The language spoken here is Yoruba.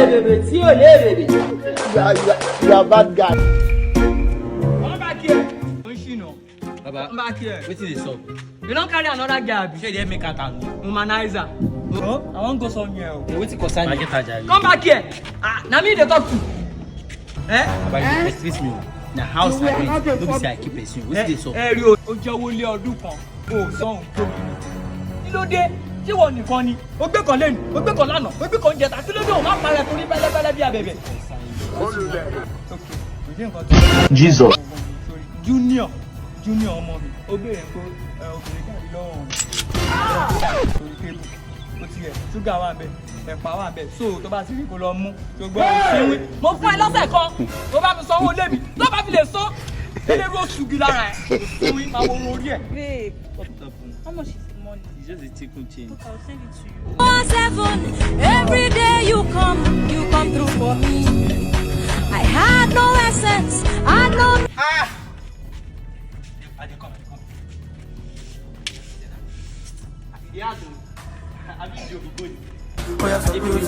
You are bad guy. Come back here. Baba, Come back here. wetin dey sup? You don't carry another guy. Shey dey make out am. Humanizer. Oh, I want go somewhere. Wetin concern you? Come back here. Now me they talk to. Baba, you excuse me. Na house I rent, no be say I keep person. Wetin dey sup? Rí o jẹ́wọ́ lé ọdún kan. O sọ̀hún tó mi. Kí ló dé? Ṣé wọ́n nìkan ni? O gbé kan lẹ́nu, o gbé kan lánàá, o gbé kan jẹta. Kí ló dé o máa parẹ́ torí bẹ́lẹ́bẹ́lẹ́ bí abẹ̀bẹ̀? Jesus. Junior ọmọ mi, ó béèrè pé obìnrin jáde lọ́wọ́ òun. Torí kébù, ó ti yẹ, ṣúgà wà bẹ́ẹ̀, ẹ̀pà wà bẹ́ẹ̀, so tó bá ti rí kó lọ mú, tó gbọ́ ìṣẹ́wé. Mo fún ẹ lọ́sẹ̀ kan, tó bá mi sanwó lé mi, tó bá fi lè san, ilé ló ṣùgì lára ẹ̀. Ìṣẹ́wé máa wo orí ẹ̀. Babe, how much is the money? It's just a tickle change. Okay, I'll send it to you. 7 every day you come through for me. I had no essence, I know. I dey come. I be joke good. Oh, yeah, so good.